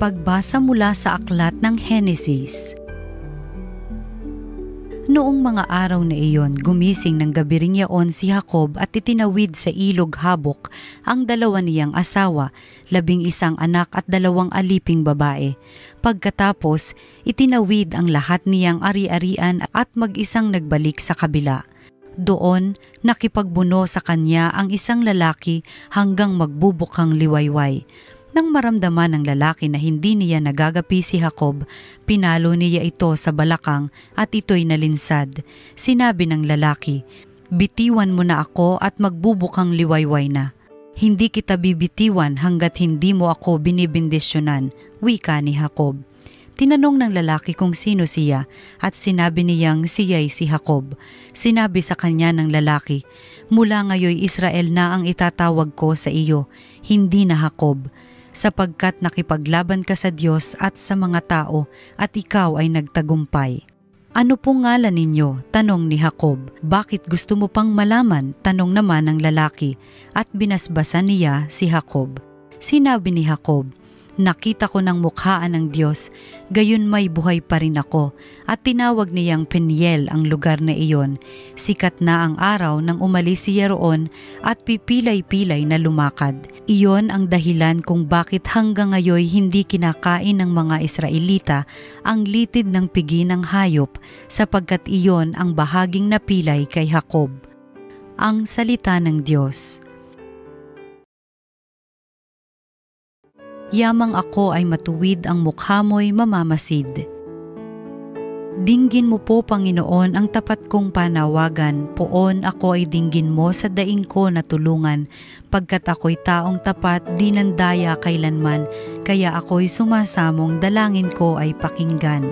Pagbasa mula sa aklat ng Henesis. Noong mga araw na iyon, gumising ng gabi ring yaon si Jacob at itinawid sa ilog Habok ang dalawa niyang asawa, 11 anak at 2 aliping babae. Pagkatapos, itinawid ang lahat niyang ari-arian at mag-isang nagbalik sa kabila. Doon, nakipagbuno sa kanya ang isang lalaki hanggang magbubukhang liwayway. Nang maramdaman ng lalaki na hindi niya nagagapi si Jacob, pinalo niya ito sa balakang at ito'y nalinsad. Sinabi ng lalaki, "Bitiwan mo na ako at magbubukhang liwayway na. Hindi kita bibitiwan hanggat hindi mo ako binibindisyonan," wika ni Jacob. Tinanong ng lalaki kung sino siya at sinabi niyang siya'y si Jacob. Sinabi sa kanya ng lalaki, "Mula ngayon Israel na ang itatawag ko sa iyo, hindi na Jacob, sapagkat nakipaglaban ka sa Diyos at sa mga tao at ikaw ay nagtagumpay." "Ano pong ngalan ninyo?" tanong ni Jacob. "Bakit gusto mo pang malaman?" tanong naman ng lalaki at binasbasan niya si Jacob. Sinabi ni Jacob, "Nakita ko ng mukhaan ng Diyos, gayon may buhay pa rin ako," at tinawag niyang Peniel ang lugar na iyon. Sikat na ang araw nang umalis siya roon at pipilay-pilay na lumakad. Iyon ang dahilan kung bakit hanggang ngayon hindi kinakain ng mga Israelita ang litid ng pigi ng hayop, sapagkat iyon ang bahaging napilay kay Jacob. Ang salita ng Diyos. Yamang ako ay matuwid, ang mukha mo'y mamamasid. Dinggin mo po, Panginoon, ang tapat kong panawagan. Poon ako ay dinggin mo sa daing ko na tulungan. Pagkat ako'y taong tapat, di nandaya kailanman. Kaya ako'y sumasamong, dalangin ko ay pakinggan.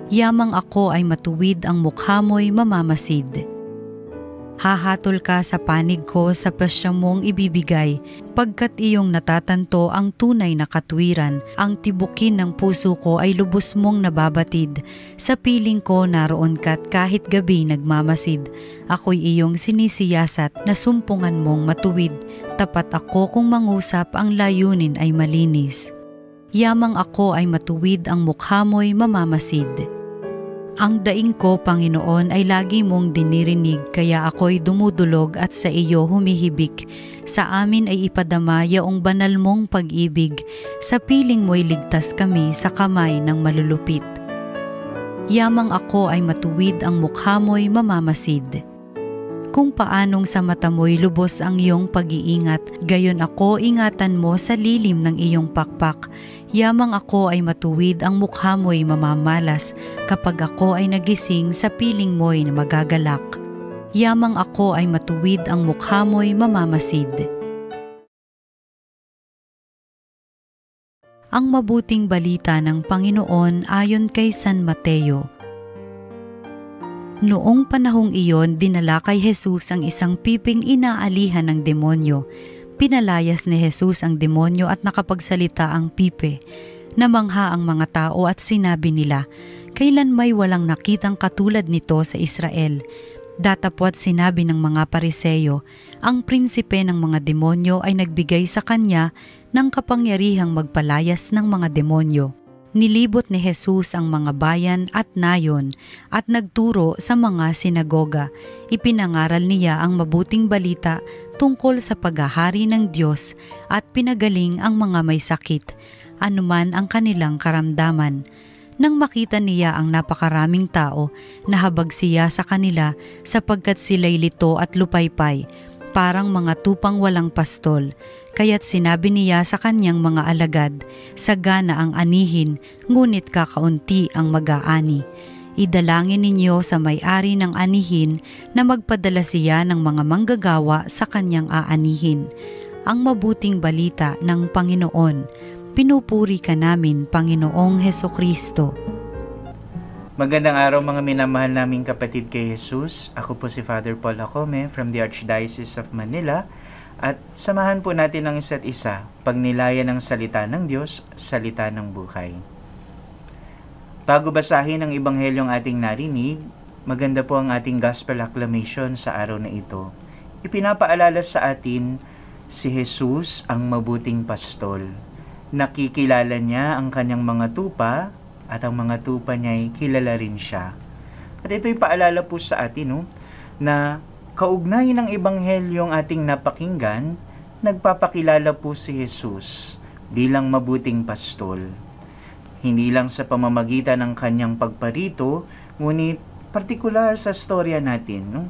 Yamang ako ay matuwid, ang mukha mo'y mamamasid. Hahatol ka sa panig ko sa pasya mong ibibigay, pagkat iyong natatanto ang tunay na katwiran. Ang tibukin ng puso ko ay lubos mong nababatid. Sa piling ko naroon ka't kahit gabi nagmamasid. Ako'y iyong sinisiyasat na sumpungan mong matuwid. Tapat ako kung mangusap, ang layunin ay malinis. Yamang ako ay matuwid, ang mukha mo'y mamamasid. Ang daing ko, Panginoon, ay lagi mong dinirinig, kaya ako'y dumudulog at sa iyo humihibik. Sa amin ay ipadama yaong banal mong pag-ibig. Sa piling mo'y ligtas kami sa kamay ng malulupit. Yamang ako ay matuwid, ang mukha mo'y mamamasid. Kung paanong sa mata mo'y lubos ang iyong pag-iingat, gayon ako ingatan mo sa lilim ng iyong pakpak. Yamang ako ay matuwid, ang mukha mo'y mamamalas, kapag ako ay nagising sa piling mo'y magagalak. Yamang ako ay matuwid, ang mukha mo'y mamamasid. Ang mabuting balita ng Panginoon ayon kay San Mateo. Noong panahong iyon, dinala kay Jesus ang isang piping inaalihan ng demonyo. Pinalayas ni Jesus ang demonyo at nakapagsalita ang pipe. Namangha ang mga tao at sinabi nila, "Kailan may walang nakitang katulad nito sa Israel?" Datapwat sinabi ng mga Pariseyo, ang prinsipe ng mga demonyo ay nagbigay sa kanya ng kapangyarihang magpalayas ng mga demonyo. Nilibot ni Jesus ang mga bayan at nayon at nagturo sa mga sinagoga. Ipinangaral niya ang mabuting balita tungkol sa paghahari ng Diyos at pinagaling ang mga may sakit, anuman ang kanilang karamdaman. Nang makita niya ang napakaraming tao, nahabag siya sa kanila sapagkat sila'y lito at lupaypay, parang mga tupang walang pastol. Kaya't sinabi niya sa kanyang mga alagad, "Sagana ang anihin, ngunit kakaunti ang mag-aani. Idalangin ninyo sa may-ari ng anihin na magpadala siya ng mga manggagawa sa kanyang aanihin." Ang mabuting balita ng Panginoon. Pinupuri ka namin, Panginoong Hesukristo. Magandang araw mga minamahal naming kapatid kay Jesus. Ako po si Father Paul Jacome from the Archdiocese of Manila. At samahan po natin ang isa't isa, pagnilayan ng salita ng Diyos, salita ng buhay. Bago basahin ang Ebanghelyong ating narinig, maganda po ang ating Gospel Acclamation sa araw na ito. Ipinapaalala sa atin si Jesus ang mabuting pastol. Nakikilala niya ang kanyang mga tupa at ang mga tupa niya ay kilala rin siya. At ito'y paalala po sa atin na kaugnay ng ebanghelyong ating napakinggan, nagpapakilala po si Jesus bilang mabuting pastol. Hindi lang sa pamamagitan ng kanyang pagparito, ngunit partikular sa storya natin,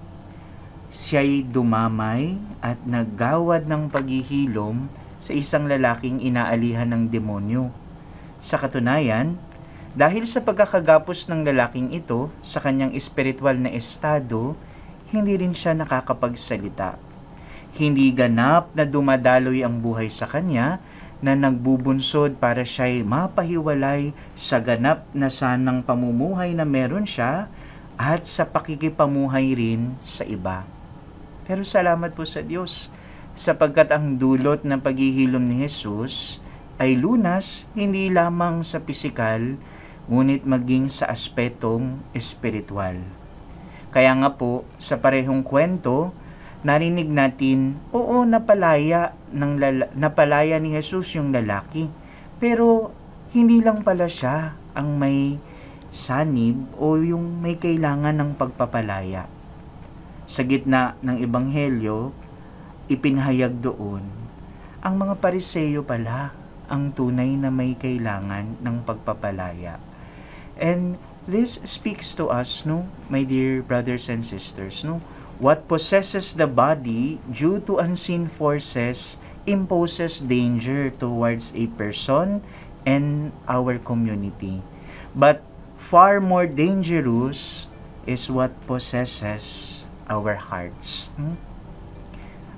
siya'y dumamay at naggawad ng paghihilom sa isang lalaking inaalihan ng demonyo. Sa katunayan, dahil sa pagkakagapos ng lalaking ito sa kanyang espiritual na estado, hindi rin siya nakakapagsalita. Hindi ganap na dumadaloy ang buhay sa kanya na nagbubunsod para siya'y mapahiwalay sa ganap na sanang pamumuhay na meron siya at sa pakikipamuhay rin sa iba. Pero salamat po sa Diyos, sapagkat ang dulot ng paghihilom ni Jesus ay lunas hindi lamang sa pisikal, ngunit maging sa aspetong espiritual. Kaya nga po, sa parehong kwento, narinig natin, oo, napalaya ni Jesus yung lalaki, pero hindi lang pala siya ang may sanib o yung may kailangan ng pagpapalaya. Sa gitna ng ebanghelyo, ipinahayag doon, ang mga Pariseo pala ang tunay na may kailangan ng pagpapalaya. And this speaks to us, my dear brothers and sisters, what possesses the body due to unseen forces imposes danger towards a person and our community. But far more dangerous is what possesses our hearts.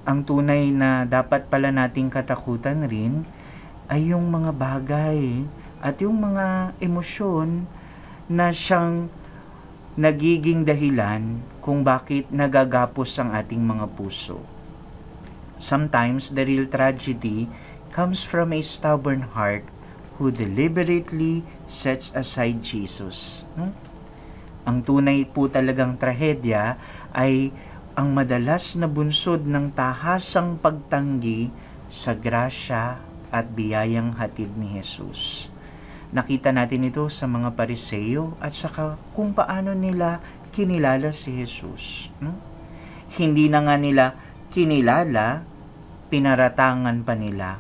Ang tunay na dapat pala nating katakutan rin ay yung mga bagay at yung mga emosyon na siyang nagiging dahilan kung bakit nagagapos ang ating mga puso. Sometimes the real tragedy comes from a stubborn heart who deliberately sets aside Jesus. Ang tunay po talagang trahedya ay ang madalas na bunsod ng tahasang pagtanggi sa grasya at biyayang hatid ni Jesus. Nakita natin ito sa mga Pariseo at saka kung paano nila kinilala si Jesus. Hindi na nga nila kinilala, pinaratangan pa nila.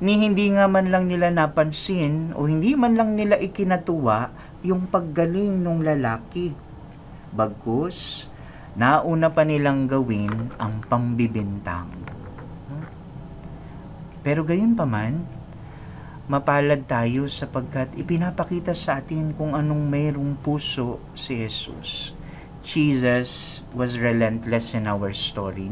Hindi nga man lang nila napansin o hindi man lang nila ikinatuwa yung paggaling ng lalaki. Bagkus, nauna pa nilang gawin ang pambibintang. Pero gayon pa man, mapalad tayo sapagkat ipinapakita sa atin kung anong mayroong puso si Jesus. Jesus was relentless in our story.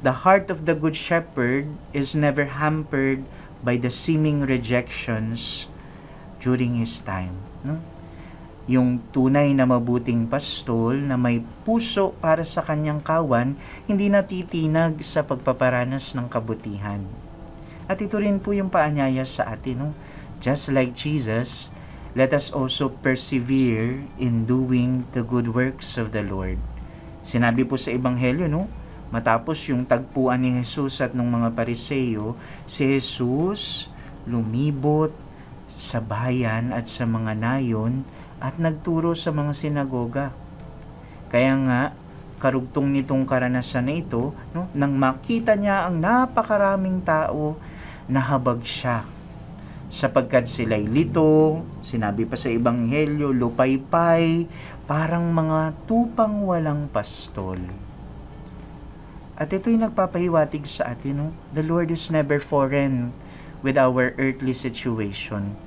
The heart of the Good Shepherd is never hampered by the seeming rejections during His time. Yung tunay na mabuting pastol na may puso para sa kanyang kawan, hindi natitinag sa pagpaparanas ng kabutihan. At ito rin po yung paanyaya sa atin. Just like Jesus, let us also persevere in doing the good works of the Lord. Sinabi po sa Ebanghelyo, matapos yung tagpuan ni Jesus at ng mga Pariseo, si Jesus lumibot sa bayan at sa mga nayon at nagturo sa mga sinagoga. Kaya nga, karugtong nitong karanasan na ito, nang makita niya ang napakaraming tao, nahabag siya. Sapagkat sila'y lito, sinabi pa sa Ebanghelyo, lupaypay, parang mga tupang walang pastol. At ito'y nagpapahiwatig sa atin, the Lord is never foreign with our earthly situation.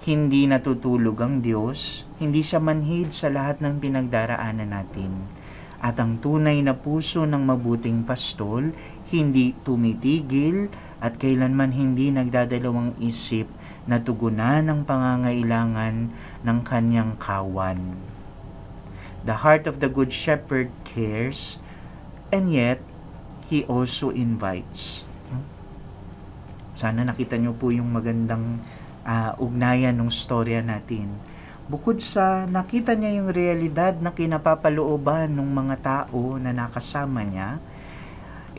Hindi natutulog ang Diyos, hindi siya manhid sa lahat ng pinagdaraanan natin. At ang tunay na puso ng mabuting pastol, hindi tumitigil at kailanman hindi nagdadalawang isip na tugunan ang pangangailangan ng kanyang kawan. The heart of the Good Shepherd cares, and yet, He also invites. Sana nakita niyo po yung magandang ugnayan ng storya natin. Bukod sa nakita niya yung realidad na kinapapalooban ng mga tao na nakasama niya,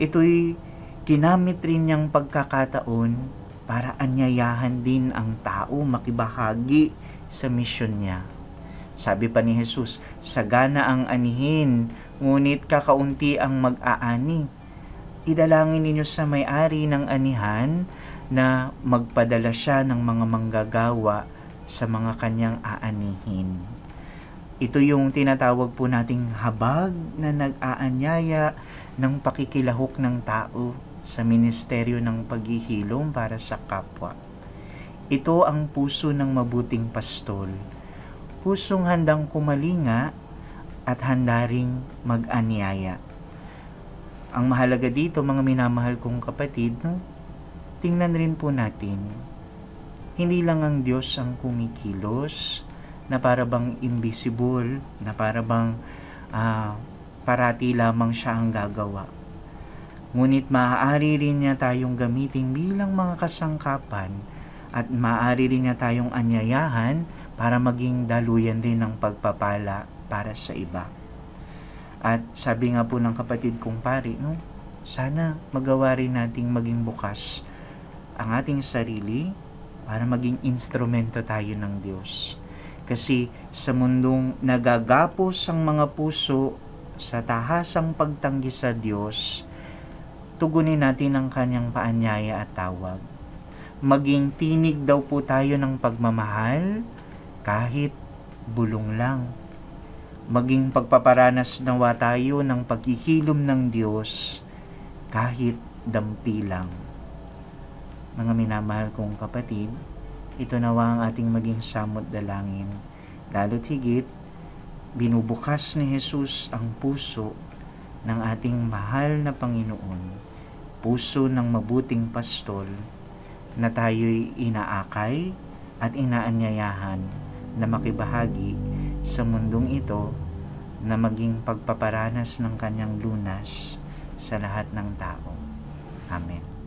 ito'y ginamit rin niyang pagkakataon para anyayahan din ang tao makibahagi sa misyon niya. Sabi pa ni Jesus, sagana ang anihin, ngunit kakaunti ang mag-aani. Idalangin ninyo sa may-ari ng anihan na magpadala siya ng mga manggagawa sa mga kanyang aanihin. Ito yung tinatawag po nating habag na nag-aanyaya ng pakikilahok ng tao sa ministeryo ng paghihilom para sa kapwa. Ito ang puso ng mabuting pastol. Pusong handang kumalinga at handa ring mag-anyaya. Ang mahalaga dito, mga minamahal kong kapatid, tingnan rin po natin, hindi lang ang Diyos ang kumikilos, na para bang invisible, na para bang parati lamang siya ang gagawa. Ngunit maaari rin niya tayong gamitin bilang mga kasangkapan at maaari rin niya tayong anyayahan para maging daluyan din ng pagpapala para sa iba. At sabi nga po ng kapatid kong pari, sana magawa rin nating maging bukas ang ating sarili para maging instrumento tayo ng Diyos. Kasi sa mundong nagagapos ang mga puso sa tahasang pagtanggi sa Diyos, tugunin natin ang kanyang paanyaya at tawag. Maging tinig daw po tayo ng pagmamahal kahit bulong lang. Maging pagpaparanas nawa tayo ng paghihilom ng Diyos kahit dampi lang. Mga minamahal kong kapatid, ito nawa ang ating maging samot dalangin. Lalo't higit, binubukas ni Jesus ang puso ng ating mahal na Panginoon, puso ng mabuting pastol, na tayo'y inaakay at inaanyayahan na makibahagi sa mundong ito na maging pagpaparanas ng kanyang lunas sa lahat ng tao. Amen.